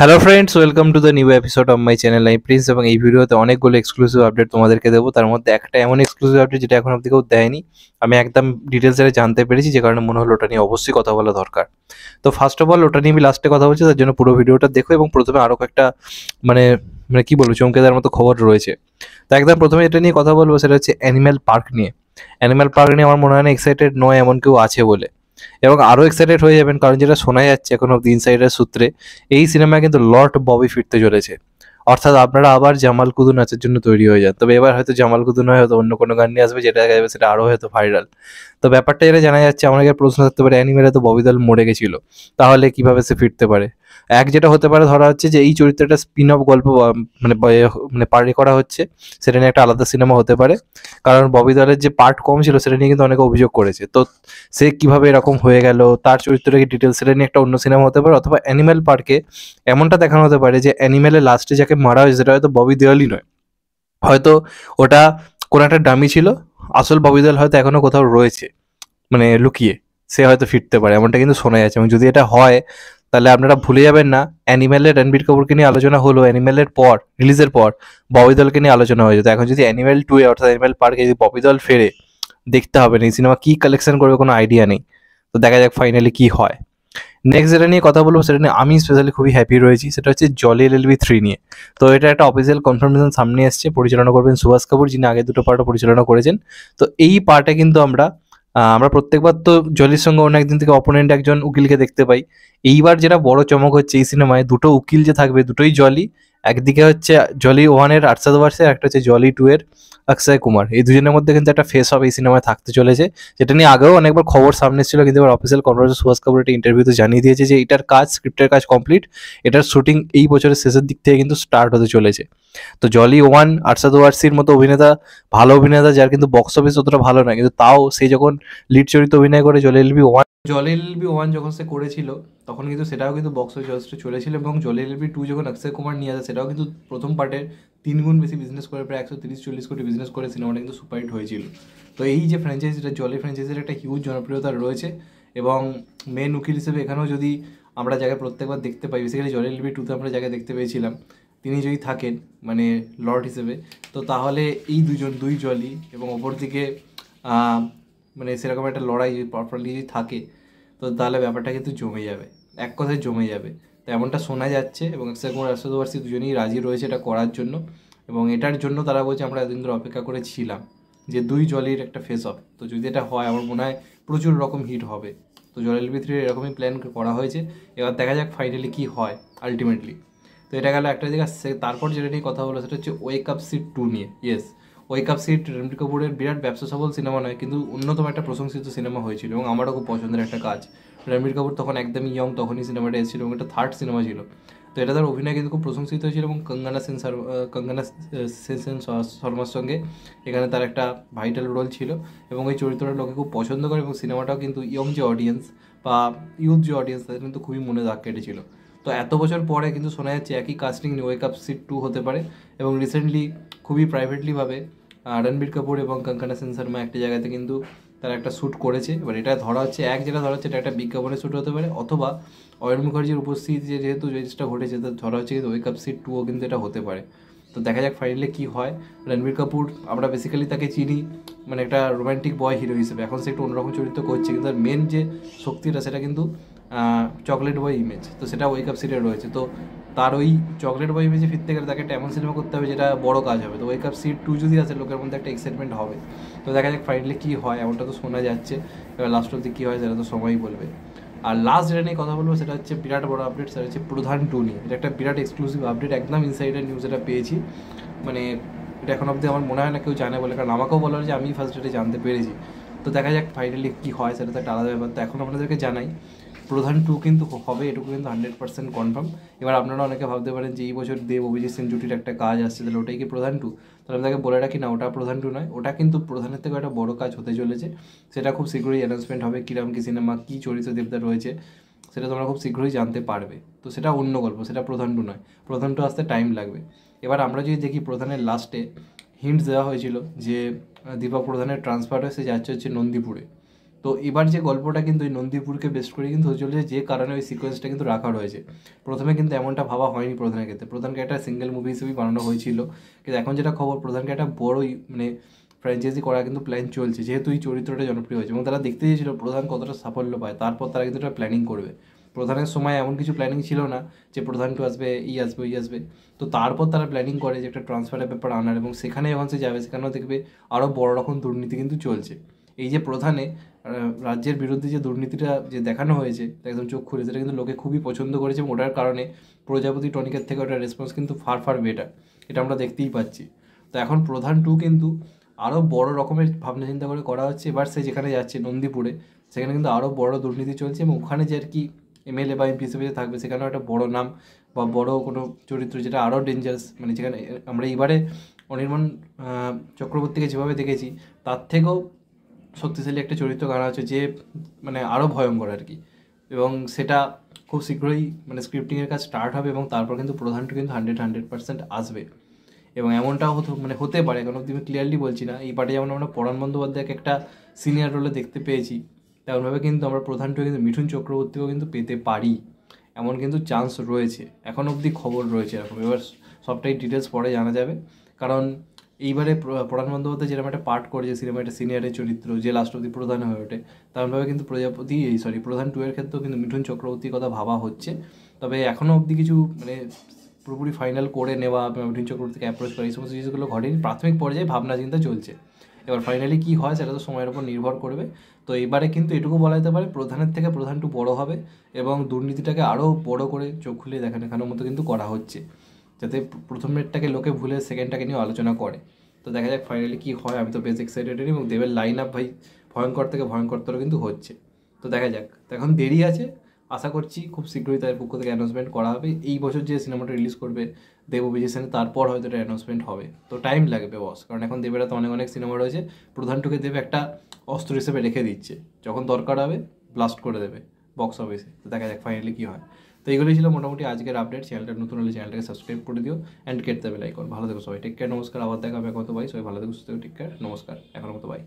Hello friends, welcome to the new episode of my channel I Prince. এবং এই ভিডিওতে অনেকগুলো এক্সক্লুসিভ আপডেট তোমাদেরকে দেবো। তার মধ্যে একটা এমন এক্সক্লুসিভ আপডেট যেটা এখন অব্দি কেউ দেয়নি, আমি একদম ডিটেলসে জানতে পেরেছি, যে কারণে মনে হলো ওটা নিয়ে অবশ্যই কথা বলা দরকার। তো ফার্স্ট অফ অল ওটা নিয়ে আমি লাস্টে কথা বলছি, তার জন্য পুরো ভিডিওটা দেখো। এবং প্রথমে আরও কয়েকটা মানে মানে কি বলবো, চমকে দেওয়ার মতো খবর রয়েছে। তো একদম প্রথমে এটা নিয়ে কথা বলবো, সেটা হচ্ছে অ্যানিম্যাল পার্ক নিয়ে। অ্যানিম্যাল পার্ক নিয়ে আমার মনে হয় না এক্সাইটেড নয় এমন কেউ আছে বলে। এবং আরও এক্সাইটেড হয়ে যাবেন, কারণ যেটা শোনা যাচ্ছে এখন অব্দি ইনসাইডার সূত্রে, এই সিনেমায় কিন্তু লর্ড ববি ফিরতে চলেছে। অর্থাৎ আপনারা আবার জামাল কুদু নাচের জন্য তৈরি হয়ে যান। তবে এবার হয়তো জামাল কুদু নয়, হয়তো অন্য কোনো গান নিয়ে আসবে, যেটা দেখা যাবে সেটা আরও হয়তো ভাইরাল। তো ব্যাপারটা যেটা জানা যাচ্ছে, আমাকে প্রশ্ন থাকতে পারে, অ্যানিমেলে তো ববি দল মরে গেছিল, তাহলে কিভাবে সে ফিরতে পারে? এক যেটা হতে পারে, ধরা হচ্ছে যে এই চরিত্রটা স্পিন অফ গল্প মানে পার্টি করা হচ্ছে, সেটা নিয়ে একটা আলাদা সিনেমা হতে পারে। কারণ ববি দলের যে পার্ট কম ছিল সেটা নিয়ে কিন্তু অনেকে অভিযোগ করেছে। তো সে কিভাবে এরকম হয়ে গেল, তার চরিত্রটাকে ডিটেলস সেটা নিয়ে একটা অন্য সিনেমা হতে পারে। অথবা অ্যানিম্যাল পার্কে এমনটা দেখানো হতে পারে যে অ্যানিম্যালের লাস্টে যাকে মারা হয়েছে সেটা হয়তো ববি দেওয়ালই নয়, হয়তো ওটা কোনো একটা ডামি ছিল। আসল ববি দেওয়াল হয়তো এখনো কোথাও রয়েছে, মানে লুকিয়ে, সে হয়তো ফিরতে পারে, এমনটা কিন্তু শোনা যাচ্ছে। এবং যদি এটা হয়, তাহলে আপনারা ভুলে যাবেন না, অ্যানিম্যালের রণবীর কাপুরকে নিয়ে আলোচনা হলো, অ্যানিম্যালের পর, রিলিজের পর ববি দলকে নিয়ে আলোচনা হয়ে যেত। এখন যদি অ্যানিম্যাল 2 এ অর্থাৎ অ্যানিম্যাল পার্কে যদি ববি দল ফেরে, দেখতে হবে না এই সিনেমা কী কালেকশন করবে, কোনো আইডিয়া নেই। তো দেখা যাক ফাইনালি কী হয়। নেক্সট যেটা নিয়ে কথা বলবো, সেটা নিয়ে আমি স্পেশালি খুবই হ্যাপি রয়েছি, সেটা হচ্ছে জলি এলএলবি 3 নিয়ে। তো এটা একটা অফিসিয়াল কনফার্মেশন সামনে এসছে, পরিচালনা করবেন সুভাষ কাপুর, যিনি আগে দুটো পার্টও পরিচালনা করেছেন। তো এই পার্টে কিন্তু আমরা প্রত্যেকবার তো জলির সঙ্গে অন্য একদিন থেকে অপোনেন্ট একজন উকিলকে দেখতে পাই। এইবার যেটা বড় চমক হচ্ছে, এই সিনেমায় দুটো উকিল যে থাকবে, দুটোই জলি। একদিকে হচ্ছে জলি 1 এর আরশাদ ওয়ারসি, একটা হচ্ছে জলি 2 এর অক্ষয় কুমার। এই দুজনের মধ্যে কিন্তু একটা ফেস অফ এই সিনেমায় থাকতে চলেছে, যেটা নিয়ে আগেও অনেকবার খবর সামনে এসেছিল, কিন্তু এবার অফিসিয়াল কনভার্সেশন সুভাষ কাপুর একটা ইন্টারভিউতে জানিয়ে দিয়েছে যে এটার কাজ, স্ক্রিপ্টের কাজ কমপ্লিট, এটার শুটিং এই বছরের শেষের দিক থেকে কিন্তু স্টার্ট হতে চলেছে। তো জলি 1 আরশাদ ওয়ারসির মতো অভিনেতা, ভালো অভিনেতা, যার কিন্তু বক্স অফিস অতটা ভালো নয়, কিন্তু তাও সে যখন লিড চরিত্রে অভিনয় করে জলি এলবি 1 যখন সে করেছিল, তখন কিন্তু সেটাও কিন্তু বক্স অফিস যথেষ্ট চলেছিল। এবং জলি এলবি 2 যখন অক্ষয় কুমার নিয়ে আসে, সেটাও কিন্তু প্রথম পার্টের 3 গুণ বেশি বিজনেস করে, প্রায় 130-140 কোটি বিজনেস করে সিনেমাটা কিন্তু সুপারহিট হয়েছিল। তো এই যে ফ্র্যাঞ্চাইজিটা, জলি ফ্র্যাঞ্চাইজির একটা হিউজ জনপ্রিয়তা রয়েছে। এবং মেন উকিল হিসেবে এখানেও যদি আমরা জায়গায় প্রত্যেকবার দেখতে পাই, বেসিক্যালি জলি এলবি 2তে আমরা জায়গায় দেখতে পেয়েছিলাম, তিনি যদি থাকেন মানে লর্ড হিসেবে, তো তাহলে এই দুই জলি, এবং অপরদিকে মানে সেরকম একটা লড়াই যদি প্রপারলি যদি থাকে, তো তাহলে ব্যাপারটা কিন্তু জমে যাবে, এক কথায় জমে যাবে। তো এমনটা শোনা যাচ্ছে, এবং অক্ষয় কুমার আরশাদ ওয়ারসি দুজনেই রাজি রয়েছে এটা করার জন্য। এবং এটার জন্য তারা বলছে, আমরা এতদিন ধরে অপেক্ষা করেছিলাম যে দুই জলির একটা ফেস অফ। তো যদি এটা হয়, আমার মনে হয় প্রচুর রকম হিট হবে। তো জল এলবি 3 এরকমই প্ল্যান করা হয়েছে। এবার দেখা যাক ফাইনালি কী হয় আলটিমেটলি। তো এটা গেল একটা জায়গা। তারপর যেটা নিয়ে কথা বলো, সেটা হচ্ছে ওয়েক আপ সিট 2 নিয়ে। Yes, wake up seat Ranbir কাপুরের বিরাট ব্যবসা সফল সিনেমা নয়, কিন্তু অন্যতম একটা প্রশংসিত সিনেমা হয়েছিল, এবং আমারও খুব পছন্দের একটা কাজ। রণবীর কাপুর তখন একদমই ইয়ং, তখনই সিনেমাটা এসেছিল, এবং এটা থার্ড সিনেমা ছিল। তো এটা তার অভিনয় কিন্তু খুব প্রশংসিত হয়েছিল। এবং কঙ্গনা সেন শর্মার সঙ্গে এখানে তার একটা ভাইটাল রোল ছিল, এবং ওই চরিত্রটা লোকে খুব পছন্দ করে। এবং সিনেমাটাও কিন্তু ইয়ং যে অডিয়েন্স বা ইউথ যে অডিয়েন্স, তাদের কিন্তু খুবই মনে দাগ কেটেছিল। তো এত বছর পরে কিন্তু শোনা যাচ্ছে একই কাস্টিং নিয়ে ওয়েক আপ সিট 2 হতে পারে। এবং রিসেন্টলি খুবই প্রাইভেটলিভাবে রণবীর কাপুর এবং কঙ্কনা সেন শর্মা একটা জায়গাতে কিন্তু তারা একটা শ্যুট করেছে। এবার এটা ধরা হচ্ছে, যেটা ধরা হচ্ছে এটা একটা বিজ্ঞাপনের শ্যুট হতে পারে, অথবা অয়ন মুখার্জির উপস্থিতি যেহেতু জিনিসটা ঘটেছে, তো ধরা হচ্ছে কিন্তু ওয়েক আপ সিট 2ও কিন্তু এটা হতে পারে। তো দেখা যাক ফাইনালি কী হয়। রণবীর কাপুর, আমরা বেসিক্যালি তাকে চিনি মানে একটা রোম্যান্টিক বয় হিরো হিসেবে, এখন সে একটু অন্যরকম চরিত্র করছে, কিন্তু তার মেন যে শক্তিটা সেটা কিন্তু চকলেট বয় ইমেজ, তো সেটা ওয়েক আপ সিটে রয়েছে। তো তার ওই চকলেট বয় ইমেজে ফিরতে গেলে তাকে একটা এমন সিনেমা করতে হবে যেটা বড় কাজ হবে। তো ওয়েক আপ সিট 2 যদি আসে, লোকের মধ্যে একটা এক্সাইটমেন্ট হবে। তো দেখা যাক ফাইনালি কী হয়, এমনটা তো শোনা যাচ্ছে। এবার লাস্ট অব্দি কী হয় সেটা তো সময়ই বলবে। আর লাস্ট যেটা নিয়ে কথা বলবো, সেটা হচ্ছে বিরাট বড় আপডেট, সেটা হচ্ছে প্রধান 2 নিয়ে। এটা একটা বিরাট এক্সক্লুসিভ আপডেট, একদম ইনসাইডার নিউজ এটা পেয়েছি। মানে এটা এখন অবধি আমার মনে হয় না কেউ জানে বলে, কারণ আমাকেও বলা যে আমি ফার্স্ট ডেটে জানতে পেরেছি। তো দেখা যাক ফাইনালি কী হয়, সেটা তো একটা আলাদা ব্যাপার। তো এখন আপনাদেরকে জানাই, প্রধান 2 কিন্তু হবে, এটুকু কিন্তু 100% কনফার্ম। এবার আপনারা অনেকে ভাবতে পারেন যে এই বছর দেব অভিজিৎ সেন জুটির একটা কাজ আসছে, তাহলে ওটাই কি প্রধান 2? তাহলে আমি তাকে বলে রাখি, না, ওটা প্রধান 2 নয়, ওটা কিন্তু প্রধানের থেকে একটা বড় কাজ হতে চলেছে। সেটা খুব শীঘ্রই অ্যানাউন্সমেন্ট হবে, কীরকম কী সিনেমা, কী চরিত্র দেবদার রয়েছে, সেটা তোমরা খুব শীঘ্রই জানতে পারবে। তো সেটা অন্য গল্প, সেটা প্রধান 2 নয়। প্রধান 2 আসতে টাইম লাগবে। এবার আমরা যদি দেখি, প্রধানের লাস্টে হিন্টস দেওয়া হয়েছিল যে দীপক প্রধানের ট্রান্সফার হয়ে সে যাচ্ছে হচ্ছে নন্দীপুরে। তো এবার যে গল্পটা কিন্তু ওই নন্দীপুরকে বেস্ট করে কিন্তু হয়ে চলেছে, যে কারণে ওই সিকোয়েন্সটা কিন্তু রাখা রয়েছে। প্রথমে কিন্তু এমনটা ভাবা হয়নি প্রধানের ক্ষেত্রে, প্রধানকে একটা সিঙ্গেল মুভি হিসেবেই বানানো হয়েছিল, কিন্তু এখন যেটা খবর প্রধানকে একটা বড়ই মানে ফ্র্যাঞ্চাইজি করা কিন্তু প্ল্যান চলছে, যেহেতু এই চরিত্রটা জনপ্রিয় হয়েছে এবং তারা দেখতে চেয়েছিল প্রধান কতটা সাফল্য পায়, তারপর তারা কিন্তু একটা প্ল্যানিং করবে। প্রধানের সময় এমন কিছু প্ল্যানিং ছিল না যে প্রধান টু আসবে, আসবে আসবে। তো তারপর তারা প্ল্যানিং করে যে একটা ট্রান্সফারের ব্যাপার আনার, এবং সেখানে যখন সে যাবে সেখানেও দেখবে আরও বড় রকম দুর্নীতি কিন্তু চলছে। এই যে প্রধানে রাজ্যের বিরুদ্ধে যে দুর্নীতিটা যে দেখানো হয়েছে একদম চোখ খুলে, সেটা কিন্তু লোকে খুবই পছন্দ করেছে, এবং ওটার কারণে প্রজাপতি টনিকের থেকে ওটার রেসপন্স কিন্তু ফার ফার বেটার, এটা আমরা দেখতেই পাচ্ছি। তো এখন প্রধান টু কিন্তু আরও বড় রকমের ভাবনা চিন্তা করে করা হচ্ছে। এবার সে যেখানে যাচ্ছে নন্দীপুরে, সেখানে কিন্তু আরও বড় দুর্নীতি চলছে, এবং ওখানে যে আর কি এমএলএ বা এমপি হিসেবে থাকবে, সেখানেও একটা বড় নাম বা বড় কোনো চরিত্র যেটা আরও ডেঞ্জারাস, মানে যেখানে আমরা এবারে অনির্বাণ চক্রবর্তীকে যেভাবে দেখেছি তার থেকেও শক্তিশালী একটা চরিত্র গানা হচ্ছে, যে মানে আরও ভয়ঙ্কর আর কি। এবং সেটা খুব শীঘ্রই মানে স্ক্রিপ্টিংয়ের কাজ স্টার্ট হবে, এবং তারপর কিন্তু প্রধানটা কিন্তু 100% আসবে। এবং এমনটাও মানে হতে পারে, এখন অব্দি আমি ক্লিয়ারলি বলছি না, এই পার্টে যেমন আমরা পরাণ বন্দ্যোপাধ্যায়কে একটা সিনিয়র রোলে দেখতে পেয়েছি, তেমনভাবে কিন্তু আমরা প্রধানটাও কিন্তু মিঠুন চক্রবর্তীকেও কিন্তু পেতে পারি, এমন কিন্তু চান্স রয়েছে, এখন অবধি খবর রয়েছে এরকম। এবার সবটাই ডিটেলস পরে জানা যাবে, কারণ এইবারে পরাণ বন্দ্যোপাধ্যায় যেরকম একটা পার্ট করেছে সিনেমা, একটা সিনিয়রের চরিত্র যে লাস্ট অবধি প্রধান হয়ে ওঠে, তেমনভাবে কিন্তু প্রধান টু এর ক্ষেত্রেও কিন্তু মিঠুন চক্রবর্তীর কথা ভাবা হচ্ছে। তবে এখনও অবধি কিছু মানে পুরোপুরি ফাইনাল করে নেওয়া বা মিঠুন চক্রবর্তীকে অ্যাপ্রোচ করা এই সমস্ত জিনিসগুলো ঘটেনি, প্রাথমিক পর্যায়ে ভাবনা চিন্তা চলছে। এবার ফাইনালি কী হয় সেটা তো সময়ের উপর নির্ভর করবে। তো এবারে কিন্তু এটুকু বলা যেতে পারে, প্রধানের থেকে প্রধান টু বড়ো হবে, এবং দুর্নীতিটাকে আরও বড়ো করে চোখ খুলিয়ে দেখানোর মতো কিন্তু করা হচ্ছে, যাতে প্রথমেরটাকে লোকে ভুলে সেকেন্ডটাকে নিয়ে আলোচনা করে। তো দেখা যাক ফাইনালি কী হয়, আমি তো বেশ এক্সাইটেড, এবং দেবের লাইন আপ ভাই ভয়ঙ্কর থেকে ভয়ঙ্করতর কিন্তু হচ্ছে। তো দেখা যাক, তো এখন দেরি আছে, আশা করছি খুব শীঘ্রই তাদের পক্ষ থেকে অ্যানাউন্সমেন্ট করা হবে। এই বছর যে সিনেমাটা রিলিজ করবে দেব অভিজিৎ সেনের, তারপর হয়তো এটা অ্যানাউন্সমেন্ট হবে। তো টাইম লাগবে বস, কারণ এখন দেবের তো অনেক সিনেমা রয়েছে, প্রধানটুকে দেবে একটা অস্ত্র হিসেবে রেখে দিচ্ছে, যখন দরকার হবে ব্লাস্ট করে দেবে বক্স অফিসে। তো দেখা যাক ফাইনালি কী হয়। তো এইগুলোই ছিল মোটামুটি আজকের আপডেট। চ্যানেলটা নতুন হলে চ্যানেলটাকে সাবস্ক্রাইব করে দিও and get the bell icon. ভালো থেকো সবাই, টেক কেয়ার, নমস্কার। আবার দেখা হবে এখন মতো, ভাই সবাই ভালো থেকো, সুস্থ থেকো, টেক কেয়ার, নমস্কার, এখনো মতো, বাই।